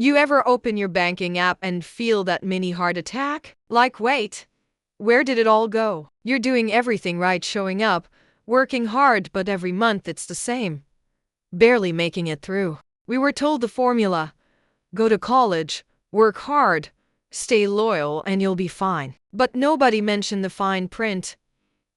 You ever open your banking app and feel that mini heart attack? Like, wait, where did it all go? You're doing everything right, showing up, working hard, but every month it's the same. Barely making it through. We were told the formula: go to college, work hard, stay loyal, and you'll be fine. But nobody mentioned the fine print.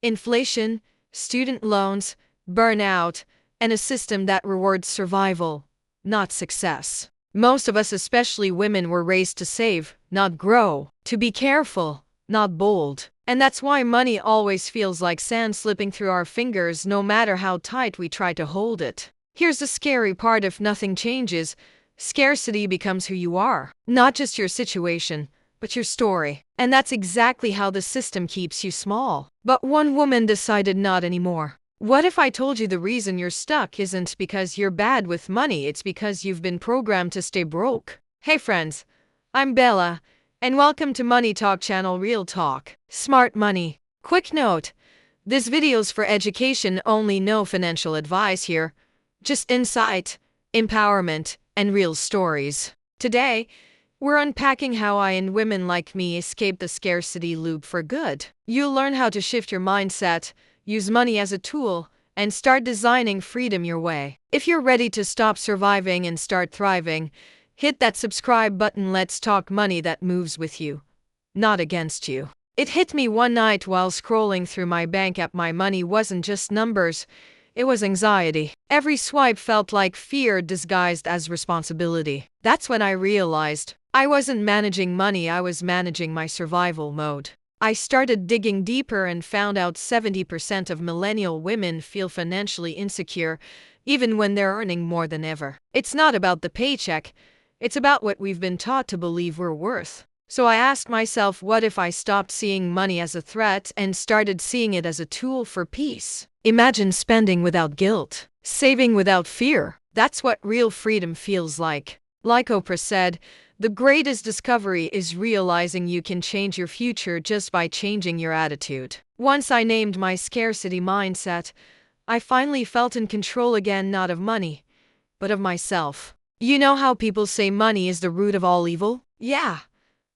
Inflation, student loans, burnout, and a system that rewards survival, not success. Most of us, especially women, were raised to save, not grow, to be careful, not bold. And that's why money always feels like sand slipping through our fingers, no matter how tight we try to hold it. Here's the scary part: if nothing changes, scarcity becomes who you are. Not just your situation, but your story. And that's exactly how the system keeps you small. But one woman decided not anymore. What if I told you the reason you're stuck isn't because you're bad with money, it's because you've been programmed to stay broke? Hey friends, I'm Bella, and welcome to Money Talk channel, Real Talk, Smart Money. Quick note, this video's for education only, no financial advice here. Just insight, empowerment, and real stories. Today, we're unpacking how I and women like me escape the scarcity loop for good. You'll learn how to shift your mindset, use money as a tool, and start designing freedom your way. If you're ready to stop surviving and start thriving, hit that subscribe button. Let's talk money that moves with you, not against you. It hit me one night while scrolling through my bank app. My money wasn't just numbers, it was anxiety. Every swipe felt like fear disguised as responsibility. That's when I realized I wasn't managing money, I was managing my survival mode. I started digging deeper and found out 70% of millennial women feel financially insecure, even when they're earning more than ever. It's not about the paycheck, it's about what we've been taught to believe we're worth. So I asked myself, what if I stopped seeing money as a threat and started seeing it as a tool for peace? Imagine spending without guilt, saving without fear. That's what real freedom feels like. Like Oprah said, the greatest discovery is realizing you can change your future just by changing your attitude. Once I named my scarcity mindset, I finally felt in control again, not of money, but of myself. You know how people say money is the root of all evil? Yeah,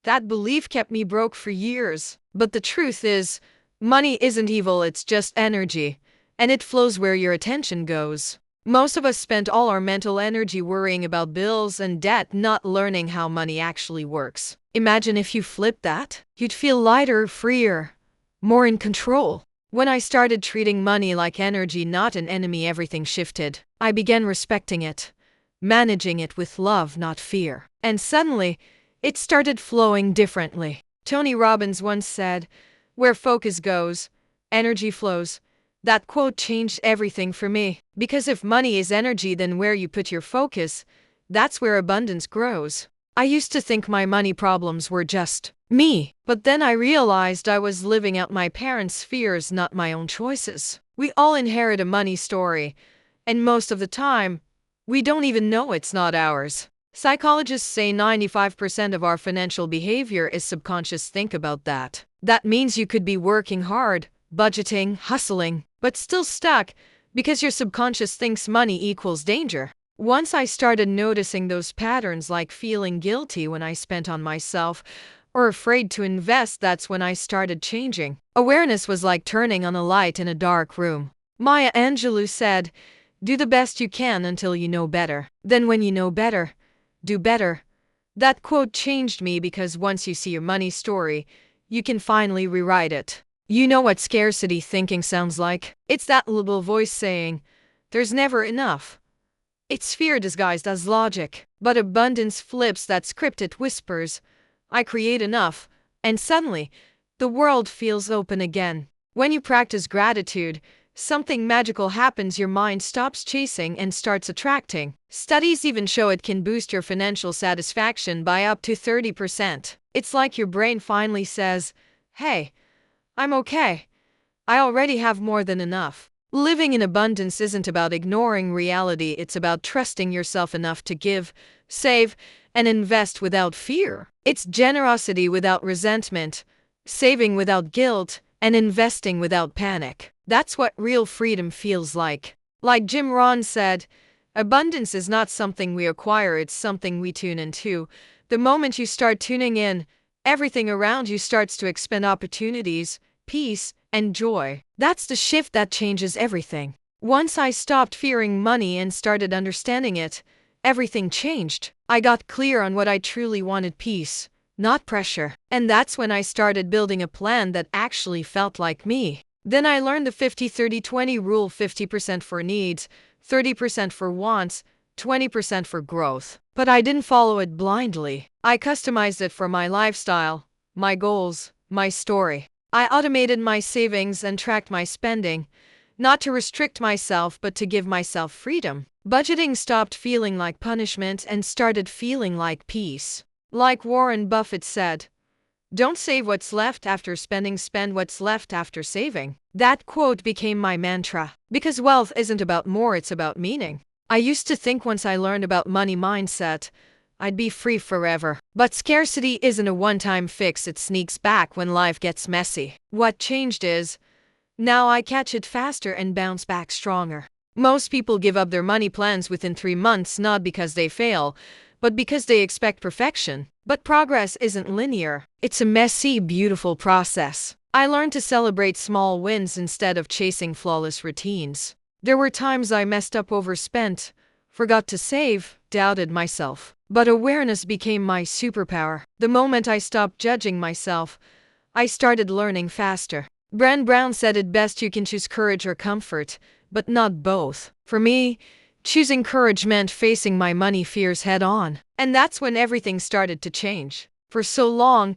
that belief kept me broke for years. But the truth is, money isn't evil, it's just energy, and it flows where your attention goes. Most of us spent all our mental energy worrying about bills and debt, not learning how money actually works. Imagine if you flipped that. You'd feel lighter, freer, more in control. When I started treating money like energy, not an enemy, everything shifted. I began respecting it, managing it with love, not fear. And suddenly, it started flowing differently. Tony Robbins once said, "Where focus goes, energy flows." That quote changed everything for me. Because if money is energy, then where you put your focus, that's where abundance grows. I used to think my money problems were just me. But then I realized I was living out my parents' fears, not my own choices. We all inherit a money story, and most of the time, we don't even know it's not ours. Psychologists say 95% of our financial behavior is subconscious. Think about that. That means you could be working hard, budgeting, hustling, but still stuck because your subconscious thinks money equals danger. Once I started noticing those patterns, like feeling guilty when I spent on myself or afraid to invest, that's when I started changing. Awareness was like turning on a light in a dark room. Maya Angelou said, "Do the best you can until you know better. Then when you know better, do better." That quote changed me, because once you see your money story, you can finally rewrite it. You know what scarcity thinking sounds like? It's that little voice saying, "There's never enough." It's fear disguised as logic. But abundance flips that script. It whispers, "I create enough," and suddenly, the world feels open again. When you practice gratitude, something magical happens. Your mind stops chasing and starts attracting. Studies even show it can boost your financial satisfaction by up to 30%. It's like your brain finally says, "Hey, I'm okay. I already have more than enough." Living in abundance isn't about ignoring reality, it's about trusting yourself enough to give, save, and invest without fear. It's generosity without resentment, saving without guilt, and investing without panic. That's what real freedom feels like. Like Jim Rohn said, Abundance is not something we acquire, it's something we tune into. The moment you start tuning in, everything around you starts to expand opportunities, peace, and joy. That's the shift that changes everything. Once I stopped fearing money and started understanding it, everything changed. I got clear on what I truly wanted: peace, not pressure. And that's when I started building a plan that actually felt like me. Then I learned the 50-30-20 rule: 50% for needs, 30% for wants, 20% for growth. But I didn't follow it blindly. I customized it for my lifestyle, my goals, my story. I automated my savings and tracked my spending, not to restrict myself but to give myself freedom. Budgeting stopped feeling like punishment and started feeling like peace. Like Warren Buffett said, "Don't save what's left after spending, spend what's left after saving." That quote became my mantra. Because wealth isn't about more, it's about meaning. I used to think once I learned about money mindset, I'd be free forever. But scarcity isn't a one-time fix, it sneaks back when life gets messy. What changed is, now I catch it faster and bounce back stronger. Most people give up their money plans within 3 months, not because they fail, but because they expect perfection. But progress isn't linear. It's a messy, beautiful process. I learned to celebrate small wins instead of chasing flawless routines. There were times I messed up, overspent, forgot to save, doubted myself. But awareness became my superpower. The moment I stopped judging myself, I started learning faster. Brené Brown said it best: you can choose courage or comfort, but not both. For me, choosing courage meant facing my money fears head on. And that's when everything started to change. For so long,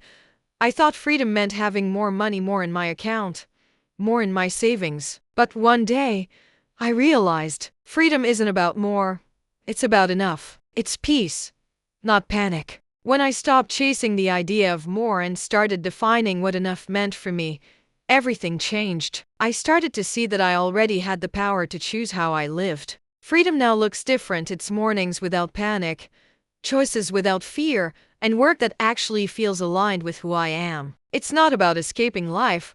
I thought freedom meant having more money, more in my account, more in my savings. But one day, I realized freedom isn't about more, it's about enough. It's peace, not panic. When I stopped chasing the idea of more and started defining what enough meant for me, everything changed. I started to see that I already had the power to choose how I lived. Freedom now looks different. It's mornings without panic, choices without fear, and work that actually feels aligned with who I am. It's not about escaping life,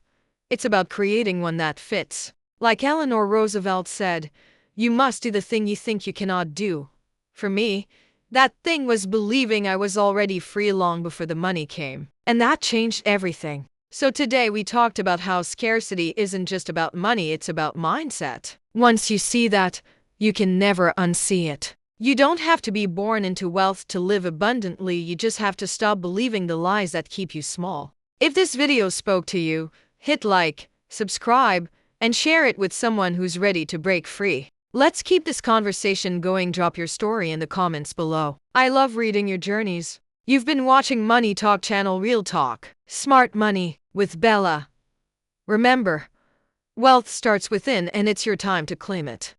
it's about creating one that fits. Like Eleanor Roosevelt said, "You must do the thing you think you cannot do." For me, that thing was believing I was already free long before the money came. And that changed everything. So today we talked about how scarcity isn't just about money, it's about mindset. Once you see that, you can never unsee it. You don't have to be born into wealth to live abundantly, you just have to stop believing the lies that keep you small. If this video spoke to you, hit like, subscribe, and share it with someone who's ready to break free. Let's keep this conversation going. Drop your story in the comments below. I love reading your journeys. You've been watching Money Talk channel, Real Talk, Smart Money with Bella. Remember, wealth starts within and it's your time to claim it.